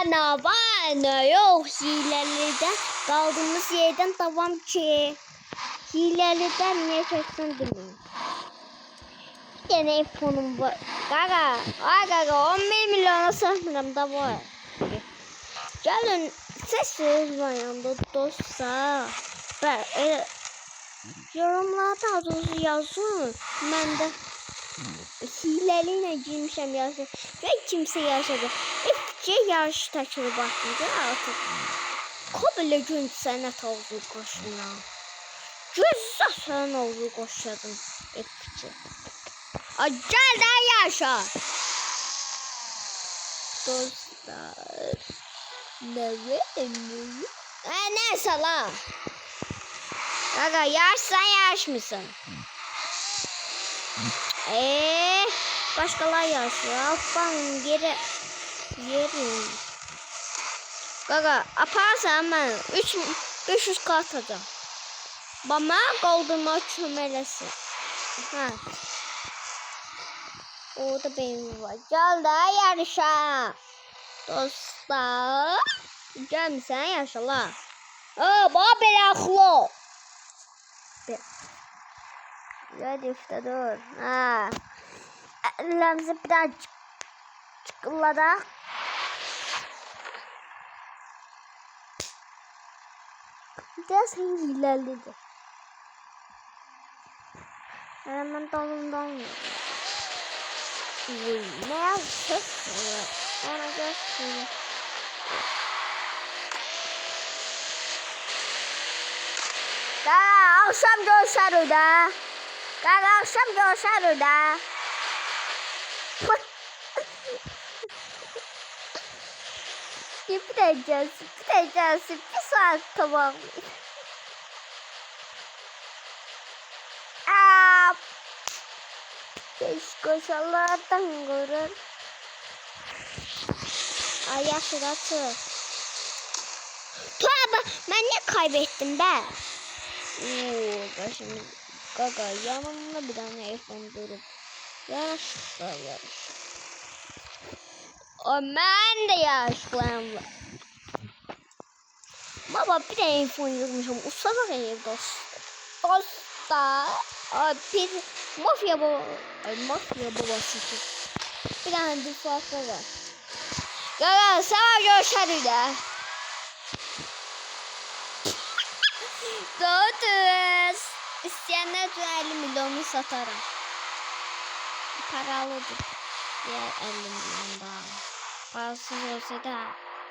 Bana yok hilelerden kaldığımız yerden devam ki. Hilelerden niye çeksin bilmiyorum. Yine iPhone'um var. Gaga 11 milyona satmıyorum da var. Gelin sessiz yanında dostlar. Ben yorumlarda dostu yazın. Ben de hileyle girmişim yazın. Ve kimse yaşadı. İfçe yarış takiri bakınca artık. Kabile gün sənət oldu qoşuna. Gözdə sən oldu qoşadın. İfçe. Gel de yaşa. Dostlar. Neyse la. Gaga yaşsan yaş mısın? Başkalar yaşıyor. Ben geri yerim. Gaga aparsan ben 500 katacağım. Bana golduma çömelesin. Ha. Orada benim var. Gel de yarışa. Dostlar. Gel mi sen yaşa la? Bana belaklı. Hadi işte dur. Ellerimizi bir daha çıkılladık. Biraz ilerledi. Hemen dalım. Ne yaptık? Ona göstereyim. Akşam görüşürüz de. Akşam görüşürüz de. Gideceğiz. Bir saat tamam. Koşallardan görür. Ayak şurası. Tuğba ben ne kaybettim be? Başım Gaga yanımda bir tane iPhone durup yarış. Ben de yaşlandım. Baba bir de iPhone yırmışım. Usta bakayım dostlar. Bir mafya babası. Bir tane defakta var. Gaga sana görüşürüz de. Doğduz. İsteyenler 50 milyonu satarım. Paralıdır. Diğer 50 milyon daha. Parasız olsa da.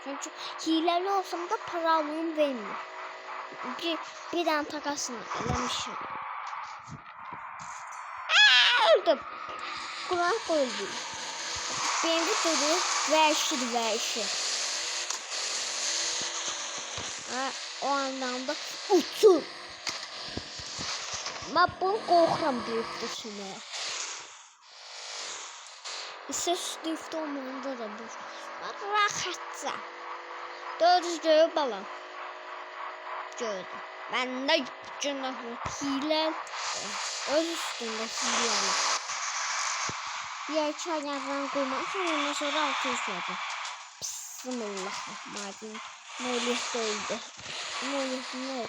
Çünkü hileli olsam da paralığım vermiyor. Bir tane takasını elemişim. Öldüm. Kulak öldüm. Benim dedi verşi. O anlamda uçur. Ben bunu korkuram drift'ine. Ses drift olmayanda da bu. Rahatça. Doğru göğü balam. Gördüm. Ben de günahı hile. Öz üstünde hile. Diğer çaylardan koymak sonra sonra altı üstüne. Bismillahirrahmanirrahim. Molih öldü. Molih ne?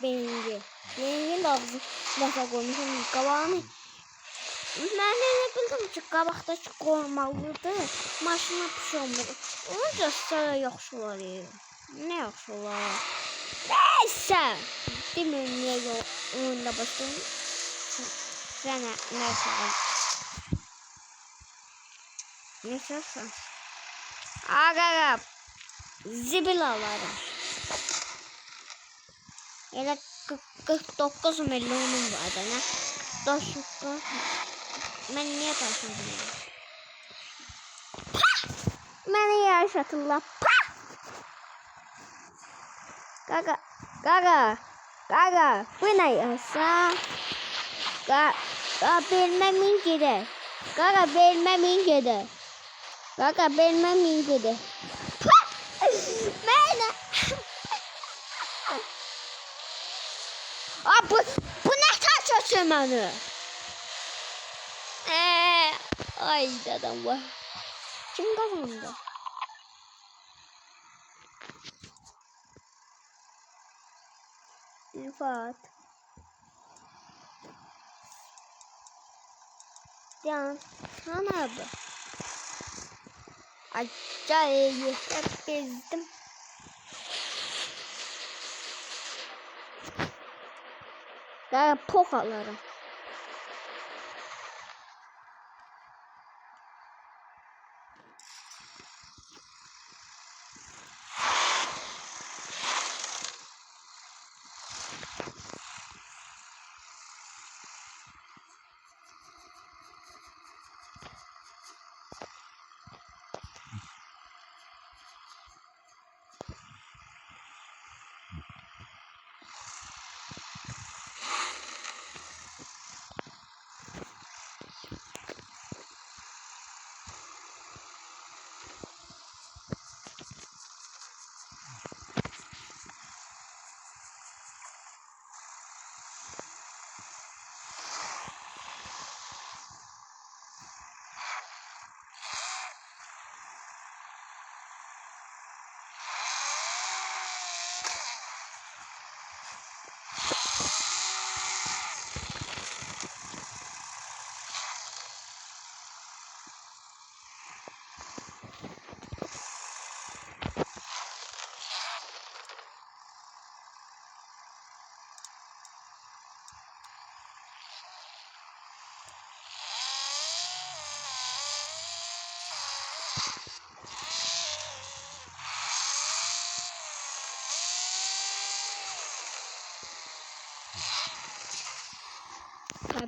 Bengi lazım. Mesela koymuşum kabağını. Ben ne bildim ki qabaqda qoymalıdı. Maşına pişirmədi. Onca sonra yaxşılar. Ne yaxşılar? Neyse. Demin niye oyunda başladım? Sana neyse. Aga zibil alarım. Elə 49 milyonum var da ne? Dostluklar. Ben niye taşındım? Beni yaşatırlar. Gaga. Bu ne yasa? Gaga bilmem gide. Gaga bilmem gide. Bu ne taşıyorsun beni? Ay adam var. Kim kazandı? Rıfat. Can. Sana abi. Acayip hep bezdim. Daha pok alırım.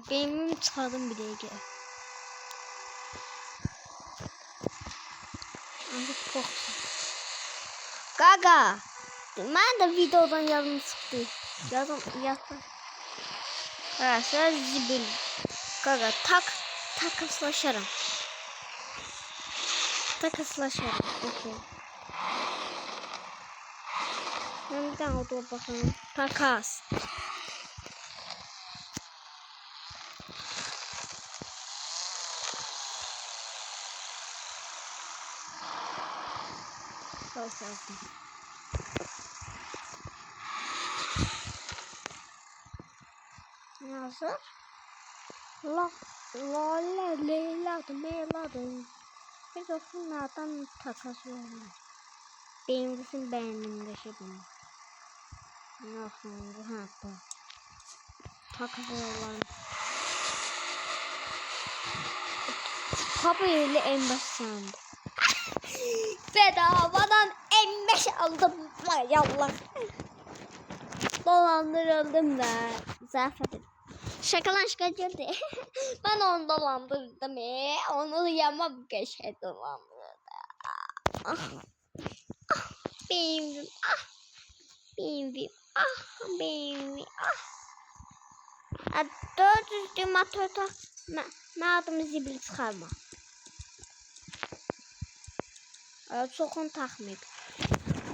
Benim çaldım bir de. Artık çok. Gaga. Ben de videodan yazım çıktı. Yazdım. Ha, sıra zibil. Gaga takıslaşırım. Okey. Ben bir tane oturup bakalım. Takas. Yazdım. Yazır. Leyladım. Bir dokun nereden takas olmuş. Beğenirsin beğendim de şey bunu. Nasıl bu hatta. Takas olalım. Kapıyla M5 sandı. Bedavadan M5 aldım. Vay Allah. Dolandırıldım da. Zaten. Şaka girdi. Ben onu dolandırdım. Onu yamam geçe dolandırdı. Benim. Benim. Benim. 400 motorda mənim zibil çıxarma. Çoxun taxmayıb.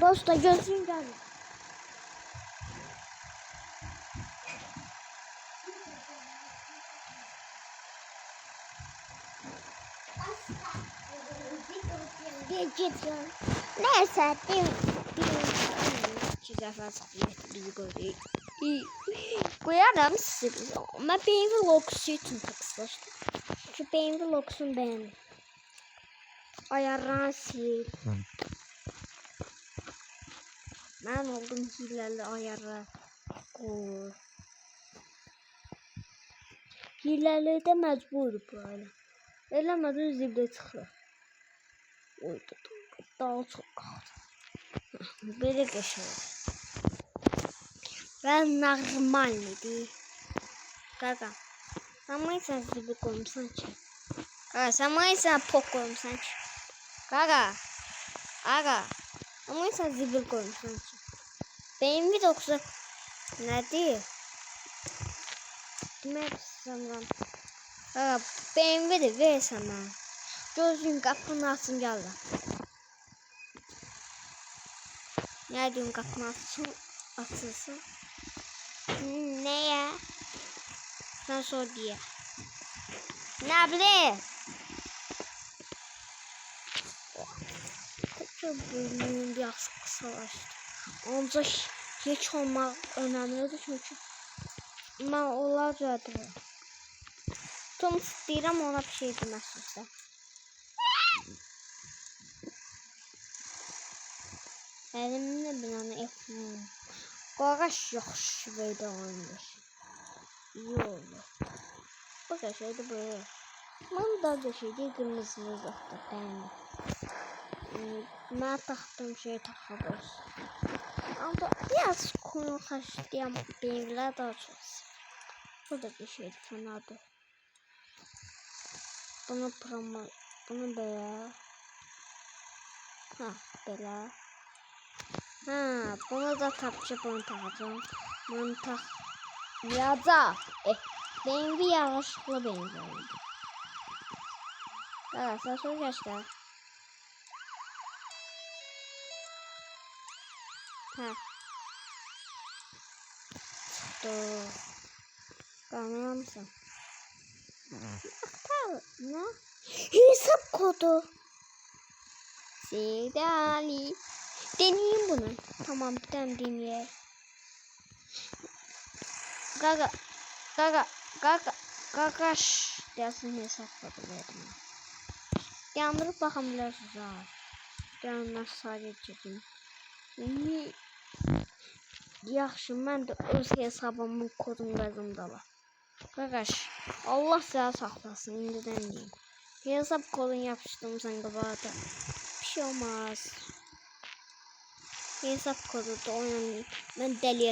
Dosta gözün gəlir. Neyse, iki dəfə bizi qoydu. Koyarım sizi. Ama benim vlogsu için takıslaştım. Çünkü benim vlogsun beğendim. Ayarlarını sil. Ben oldum hilelerle ayarlar. Hilelerle de mecbur böyle. Eləmədən zibdə çıxır. Oydu. Daha çok kaldı. Böyle geçiyor. Ben normaldi. Gaga. Sen maysan zibdə koymuşsan ki. Gaga sen maysan pok koymuşsan ki. Gaga. Aga. Sen maysan zibdə koymuşsan ki. Benim videosu ne değil? Demek sanırım. Gaga benim video versene. Gözün kapını açsın geldi. Ne diyorsun kapını açılsın? Ne ya? Sen sor diye. Ne bileyim? Çok bölümün biraz kısalaştı. Onca Geç olmak önemlidir çünkü ben onlarca adım. Tom istəyirəm ona bir şey deməsinizsə. Elimdə bir tane F10. Qaraş yaxşı şeydə oynayır. İyi oldu. Bu da şeydi böyle. Ben da şeydi kırmızılı zaten beğendim. Ben taktığım şeyi takabiliriz. Ama biraz konu kaçtıyan benimkiler daha çok. Bu da bir şeydi fenadır. Bunu böyle. Ha böyle. Ha bunu da tapçı bunu takacağım. Bunu takmayacağım. Benim bir yanlışlıkla benziyor. Arkadaşlar söz yaşlar. Ha. Dur. Kanıyor musun? Ne? Hesap kodu. Sedali. Deneyeyim bunu. Tamam bir tane deneyeyim. Gagaş dersini hesapladım. Yandırıp bakabilirsiniz ha. Yanlar sadece çekin. Yaxşı, mən də öz hesabımın kodunu yazımda var. Gagaş, Allah size saklasın, indidən deyim. Hesap kodunu yapıştım sen qabağda. Bir şey olmaz. Hesap kodu da oynayayım. Ben deli